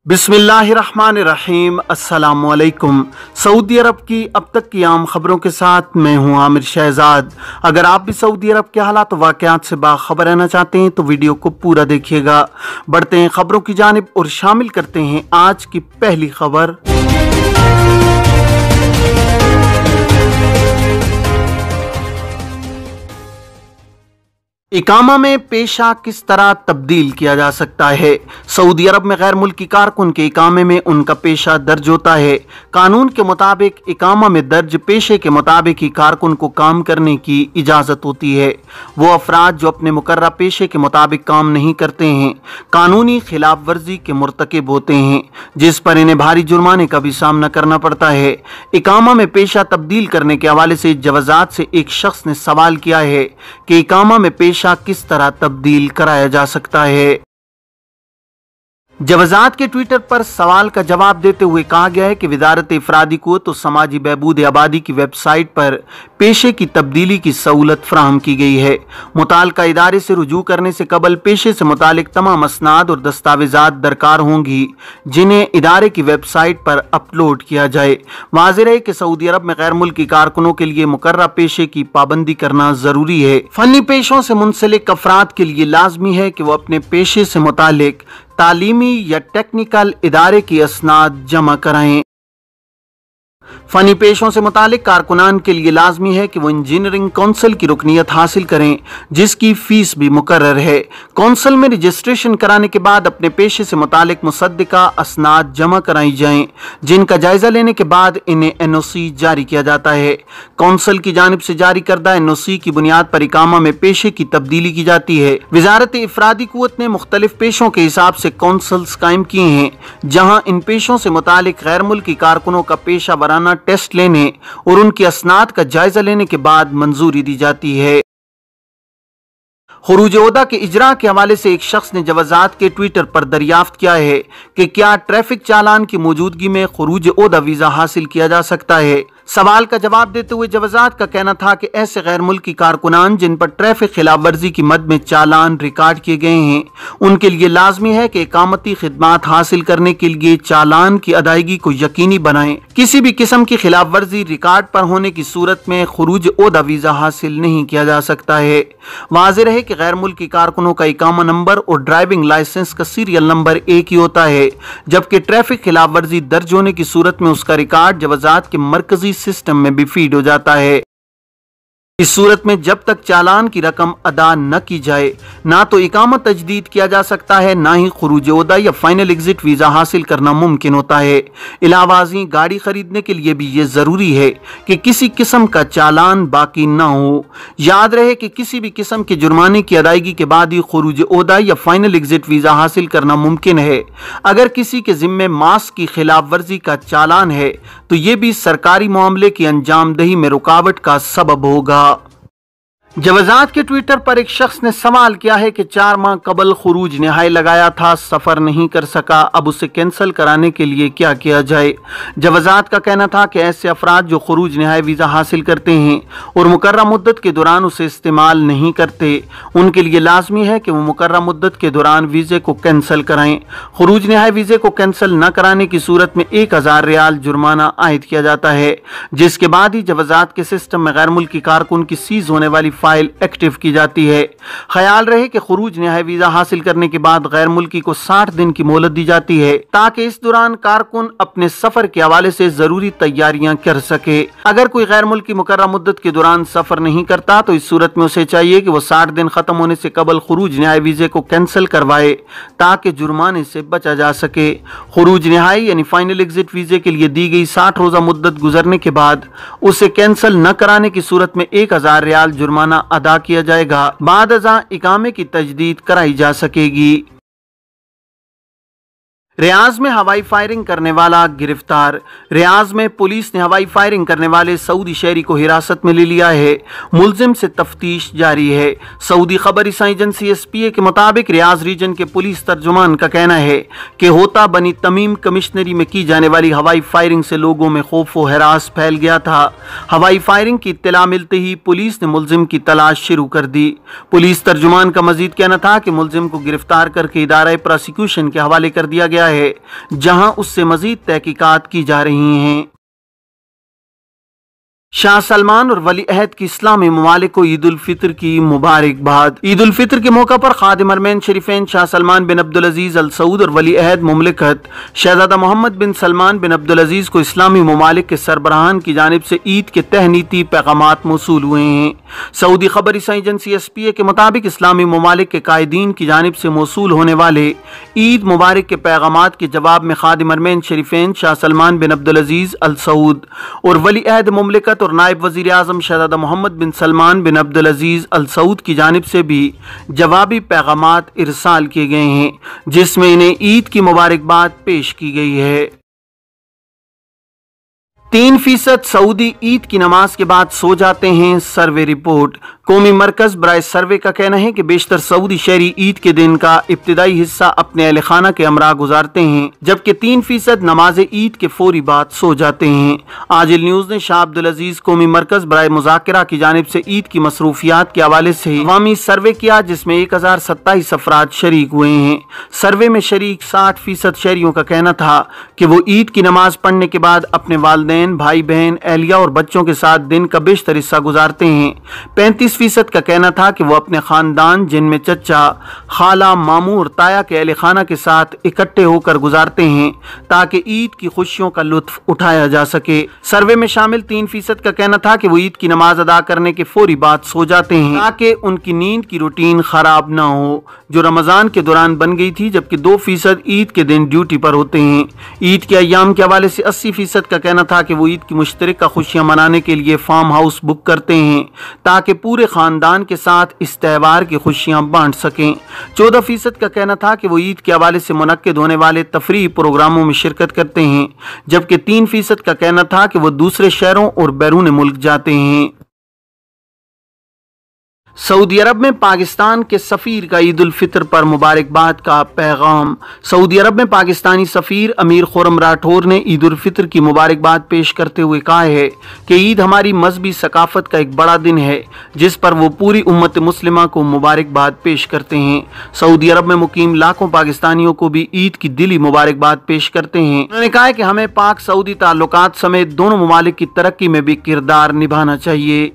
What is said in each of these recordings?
बिस्मिल्लाहिर्रहमानिर्रहीम अस्सलामुअलैकुम। सऊदी अरब की अब तक की आम खबरों के साथ मैं हूं आमिर शहजाद। अगर आप भी सऊदी अरब के हालात वाक़यात से बाखबर रहना चाहते हैं तो वीडियो को पूरा देखिएगा। बढ़ते हैं खबरों की जानिब और शामिल करते हैं आज की पहली खबर। इकामा में पेशा किस तरह तब्दील किया जा सकता है। सऊदी अरब में गैर मुल्की कारकुन के इकामे में उनका पेशा दर्ज होता है। कानून के मुताबिक इकामा में दर्ज पेशे के मुताबिक ही कारकुन को काम करने की इजाज़त होती है। वो अफराद जो अपने मुकर्रर पेशे के मुताबिक काम नहीं करते हैं कानूनी खिलाफ वर्जी के मुर्तकिब होते हैं, जिस पर इन्हें भारी जुर्माने का भी सामना करना पड़ता है। इकामा में पेशा तब्दील करने के हवाले से जवाजात से एक शख्स ने सवाल किया है कि इकामा में पेशा किस तरह तब्दील कराया जा सकता है। जवाजात के ट्विटर पर सवाल का जवाब देते हुए कहा गया है कि वजारत इफरादी क़ुव्वत और समाजी बहबूद आबादी की वेबसाइट पर पेशे की तब्दीली की सहूलत फराहम की गई है। मुताल्लिका इदारे से रुजू करने से कबल पेशे से मुतालिक तमाम असनाद और दस्तावेजात दरकार होंगी, जिन्हें इदारे की वेबसाइट पर अपलोड किया जाए। वाज़ेह है कि सऊदी अरब में गैर मुल्की कारकुनों के लिए मुकर्रर पेशे की पाबंदी करना जरूरी है। फनी पेशों से मुंसलिक अफराद के लिए लाजमी है कि वो अपने पेशे से मुतालिक तालीमी या टेक्निकल इदारे की असनाद जमा कराएं। फनी पेशों से मुतालिक कारकुनान के लिए लाजमी है कि वो इंजीनियरिंग कौंसिल की रुकनियत हासिल करें, जिसकी फीस भी मुकर्रर है। कौंसिल में रजिस्ट्रेशन कराने के बाद अपने पेशे से मुतालिक मुसद्दिका असनाद जमा कराई जाएं, जिनका जायजा लेने के बाद इन्हें NOC जारी किया जाता है। कौंसिल की जानिब से जारी करदा NOC की बुनियाद पर इकामा में पेशे की तब्दीली की जाती है। वजारत इफरादी क़ुव्वत ने मुख्तलिफ पेशों के हिसाब से कौंसिल्स कायम किए हैं, जहाँ इन पेशों से मुतालिक गैर मुल्की कारकुनों का पेशा वराना टेस्ट लेने और उनकी असनाद का जायजा लेने के बाद मंजूरी दी जाती है। खुरूज ओहदा के इजरा के हवाले से एक शख्स ने जवाजात के ट्विटर पर दरियाफ्त किया है कि क्या ट्रैफिक चालान की मौजूदगी में खुरूज ओहदा वीजा हासिल किया जा सकता है। सवाल का जवाब देते हुए जवाजात का कहना था कि ऐसे गैर मुल्की कारकुनान जिन पर ट्रैफिक खिलाफ वर्जी की मद में चालान रिकॉर्ड किए गए हैं, उनके लिए लाजमी है कि इकामती खिदमात हासिल करने के लिए चालान की अदायगी को यकीनी बनाएं। किसी भी किस्म की खिलाफ वर्जी रिकॉर्ड पर होने की सूरत में खुरूज ओहदा वीजा हासिल नहीं किया जा सकता है। वाज़ेह है कि गैर मुल्की कारकुनों का इकामा नंबर और ड्राइविंग लाइसेंस का सीरियल नंबर एक ही होता है, जबकि ट्रैफिक खिलाफ वर्जी दर्ज होने की सूरत में उसका रिकॉर्ड जवाजात के मरकजी सिस्टम में भी फीड हो जाता है। इस सूरत में जब तक चालान की रकम अदा न की जाए, ना तो इकामा तजदीद किया जा सकता है, ना ही खुरूज ओहदा या फाइनल एग्जिट वीजा हासिल करना मुमकिन होता है। इलावाजी गाड़ी खरीदने के लिए भी ये जरूरी है कि किसी किस्म का चालान बाकी न हो। याद रहे कि किसी भी किस्म के जुर्माने की अदायगी के बाद ही खुरूज ओहदा या फाइनल एग्जिट वीजा हासिल करना मुमकिन है। अगर किसी के जिम्मे मास्क की खिलाफ वर्जी का चालान है तो ये भी सरकारी मामले की अंजामदही में रुकावट का सबब होगा। जवाजात के ट्विटर पर एक शख्स ने सवाल किया है कि 4 माह कबल खुरूज निहाई लगाया था, सफ़र नहीं कर सका, अब उसे कैंसिल कराने के लिए क्या किया जाए। जवाजात का कहना था कि ऐसे अफराद जो खुरूज निहाई वीज़ा हासिल करते हैं और मुकर्रर मुद्दत के दौरान उसे इस्तेमाल नहीं करते, उनके लिए लाजमी है कि वो मुकर्रर मुद्दत के दौरान वीज़े को कैंसिल कराएं। खुरूज निहाई वीज़े को कैंसिल न कराने की सूरत में 1000 रियाल जुर्माना आयद किया जाता है, जिसके बाद ही जवाजात के सिस्टम में गैर मुल्की कारकुन की सीज होने वाली फाइल एक्टिव की जाती है। ख्याल रहे कि खुरूज निहाई वीजा हासिल करने के बाद गैर मुल्की को 60 दिन की मोहलत दी जाती है, ताकि इस दौरान कारकुन अपने सफर के हवाले से जरूरी तैयारियां कर सके। अगर कोई गैर मुल्की मुकर्रर मुद्दत के दौरान सफर नहीं करता तो इस सूरत में उसे चाहिए कि वो 60 दिन खत्म होने से कबल खुरूज निहाई वीजे को कैंसिल करवाए, ताकि जुर्माने से बचा जा सके। खुरूज निहाई यानी फाइनल एग्जिट वीजे के लिए दी गई 60 रोजा मुद्दत गुजरने के बाद उसे कैंसिल न कराने की सूरत में 1000 रियाल जुर्माना अदा किया जाएगा। बाद अज़ा इकामे की तजदीद कराई जा सकेगी। रियाज में हवाई फायरिंग करने वाला गिरफ्तार। रियाज में पुलिस ने हवाई फायरिंग करने वाले सऊदी शहरी को हिरासत में ले लिया है। मुलजिम से तफ्तीश जारी है। सऊदी खबर रसाई एजेंसी SPA के मुताबिक रियाज रीजन के पुलिस तर्जुमान का कहना है कि होता बनी तमीम कमिश्नरी में की जाने वाली हवाई फायरिंग से लोगों में खौफ व हरास फैल गया था। हवाई फायरिंग की इत्तला मिलते ही पुलिस ने मुलजिम की तलाश शुरू कर दी। पुलिस तर्जुमान का मजीद कहना था कि मुलजिम को गिरफ्तार करके इदारा प्रोसिक्यूशन के हवाले कर दिया गया गया है, जहां उससे मजीद तहकीकात की जा रही हैं। शाह सलमान और वली अहद की इस्लामी ममालिक को ईद उल फितर की मुबारकबाद। ईद उल फितर के मौका पर खादिम हरमैन शरीफैन शाह सलमान बिन अब्दुल अजीज अल सऊद और वली अहद मुमलिकत शहजादा मोहम्मद बिन सलमान बिन अब्दुल अजीज को इस्लामी ममालिक के सरबराहान की जानिब से ईद के तहनीती पैगामात मौसूल हुए हैं। सऊदी खबर रसाई एजेंसी SPA के मुताबिक इस्लामी ममालिक के कायदीन की जानिब से मौसूल होने वाले ईद मुबारक के पैगामात के जवाब में खादिम हरमैन शरीफैन शाह सलमान बिन अब्दुल अजीज अल सऊद और वली अहद मुमलिकत और नायब वजीर आजम शहजादा मोहम्मद बिन सलमान बिन अब्दुल अजीज अल सऊद की जानिब से भी जवाबी पैगामात इरसाल किए गए हैं, जिसमें इन्हें ईद की मुबारकबाद पेश की गई है। 3% सऊदी ईद की नमाज के बाद सो जाते हैं, सर्वे रिपोर्ट। कौमी मरकज बराए सर्वे का कहना है कि बेशतर सऊदी शहरी ईद के दिन का इब्तिदाई हिस्सा अपने अहल खाना के हमरा गुजारते हैं, जबकि 3% नमाज ईद के फौरी बाद सो जाते हैं। आजिल न्यूज ने शाह अब्दुल अजीज कौमी मरकज बराए मुज़ाकरा की जानिब से ईद की मसरूफियात के हवाले से अवामी सर्वे किया, जिसमें 1027 अफराद शरीक हुए हैं। सर्वे में शरीक 60% शहरियों का कहना था कि वो ईद की नमाज पढ़ने के बाद अपने वालिदैन, भाई बहन, एहलिया और बच्चों के साथ दिन का बेशतर हिस्सा गुजारते हैं। 35% का कहना था कि वो अपने खानदान, जिनमें चचा, खाला, मामू और ताया के अहले खाना के साथ इकट्ठे होकर गुजारते हैं, ताकि ईद की खुशियों का लुत्फ उठाया जा सके। सर्वे में शामिल 3% का कहना था कि वो ईद की नमाज अदा करने के फौरी बाद सो जाते हैं, ताकि उनकी नींद की रूटीन खराब ना हो, जो रमजान के दौरान बन गई थी, जबकि 2% ईद के दिन ड्यूटी पर होते हैं। ईद के अय्याम के हवाले से 80% का कहना था कि वो ईद की मुश्तरका खुशियां मनाने के लिए फार्म हाउस बुक करते हैं, ताकि पूरे खानदान के साथ इस त्यौहार की खुशियां बांट सकें। 14% का कहना था कि वो ईद के हवाले से मुनक्किद होने वाले तफरीही प्रोग्रामों में शिरकत करते हैं, जबकि 3% का कहना था कि वो दूसरे शहरों और बैरून मुल्क जाते हैं। सऊदी अरब में पाकिस्तान के सफ़ीर का ईद उल फितर पर मुबारकबाद का पैगाम। सऊदी अरब में पाकिस्तानी सफ़ीर अमीर खुर्रम राठौर ने ईद उल फितर की मुबारकबाद पेश करते हुए कहा है कि ईद हमारी मजहबी सकाफत का एक बड़ा दिन है, जिस पर वो पूरी उम्मत मुस्लिमा को मुबारकबाद पेश करते हैं। सऊदी अरब में मुकीम लाखों पाकिस्तानियों को भी ईद की दिली मुबारकबाद पेश करते हैं। उन्होंने कहा है कि हमें पाक सऊदी ताल्लुकात समेत दोनों ममालिक की तरक्की में भी किरदार निभाना चाहिए।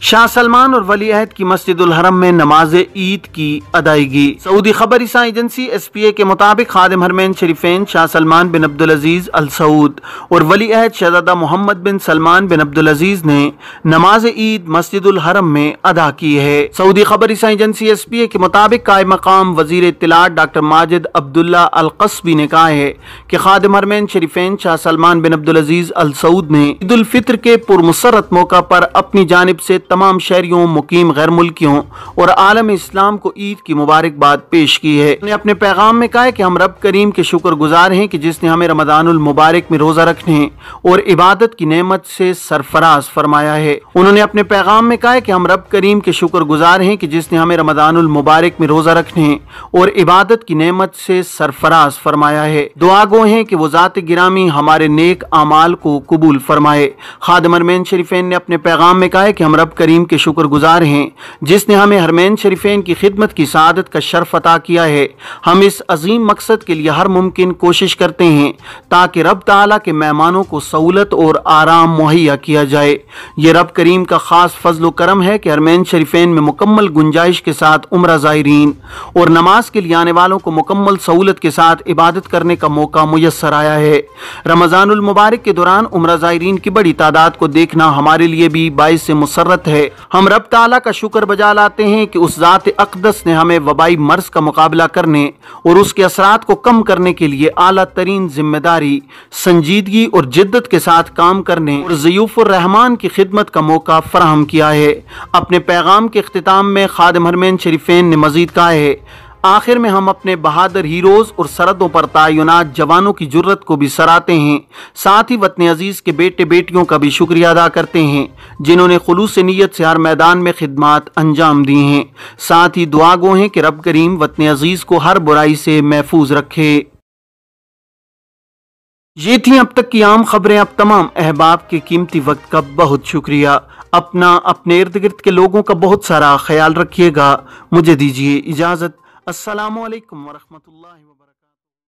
शाह सलमान और वली अहद की मस्जिदुल हरम में नमाज ईद की अदायगी। सऊदी खबर रसाई एजेंसी SPA के मुताबिक खादिम हरमैन शरीफैन शाह सलमान बिन अब्दुल अजीज अल सऊद और वली अहद शहजादा मोहम्मद बिन सलमान बिन अब्दुल अजीज ने नमाज ईद मस्जिदुल हरम में अदा की है। सऊदी खबर रसाई एजेंसी SPA के मुताबिक कायम मकाम वजीर इत्तलात डॉक्टर माजिद अब्दुल्ला अल क़स्बी ने कहा है कि खादिम हरमैन शरीफैन शाह सलमान बिन अब्दुल अजीज अल सऊद ने ईद उल फितर के पुरमसरत मौका पर अपनी जानिब से तमाम शहरियों, मुकीम गैर मुल्कियों और आलम इस्लाम को ईद की मुबारकबाद पेश की है। उन्होंने अपने पैगाम में कहा है कि हम रब करीम के शुक्रगुजार हैं कि जिसने हमें रमजानुल मुबारक में रोजा रखने और इबादत की नेमत से सरफराज फरमाया है। उन्होंने अपने पैगाम में कहा है कि हम रब करीम के शुक्रगुजार हैं कि जिसने हमें रमजानुल मुबारक में रोजा रखने और इबादत की नेमत से सरफराज फरमाया है। दुआ गो हैं कि वो ज़ात गिरामी हमारे नेक आमाल को कबूल फरमाए। खादिम हरमैन शरीफैन ने अपने पैगाम में कहा है कि हम रब करीम के शुक्रगुजार हैं जिसने हमें हरमैन शरीफैन की खिदमत की सआदत का शर्फ अता किया है। हम इस अजीम मकसद के लिए हर मुमकिन कोशिश करते हैं ताकि रब ताला के मेहमानों को सहूलत और आराम मुहैया किया जाए। ये रब करीम का खास फजल करम है कि हरमैन शरीफैन में मुकम्मल गुंजाइश के साथ उम्रा ज़ायरीन और नमाज के लिए आने वालों को मुकम्मल सहूलत के साथ इबादत करने का मौका मुयस्सर आया है। रमजानुल मुबारक के दौरान उम्रा ज़ायरीन की बड़ी तादाद को देखना हमारे लिए भी बाइस से मुसर्रत है। हम रब ताला का शुक्र बजा लाते हैं कि उस ज़ात अक़दस ने हमें वबाई मर्ज का मुकाबला करने और उसके असरात को कम करने के लिए आला तरीन जिम्मेदारी, संजीदगी और जिद्दत के साथ काम करने और ज़ियूफ़ुर रहमान की खिदमत का मौका फराहम किया है। अपने पैगाम के इख्तिताम में खादिम हरमैन शरीफैन ने मजीद कहा है, आखिर में हम अपने बहादुर हीरोज़ और सरहदों पर तैनात जवानों की जुर्रत को भी सराहते हैं। साथ ही वतन अजीज़ के बेटे बेटियों का भी शुक्रिया अदा करते हैं जिन्होंने खुलूस नीयत से हर मैदान में खिदमात अंजाम दी हैं। साथ ही दुआ गो हैं कि रब करीम वतन अजीज़ को हर बुराई से महफूज रखे। ये थी अब तक की आम खबरें। अब तमाम अहबाब के कीमती वक्त का बहुत शुक्रिया। अपना, अपने इर्द गिर्द के लोगों का बहुत सारा ख्याल रखिएगा। मुझे दीजिए इजाज़त। अस्सलामु अलैकुम वरहमतुल्लाहि वबरकातुहू।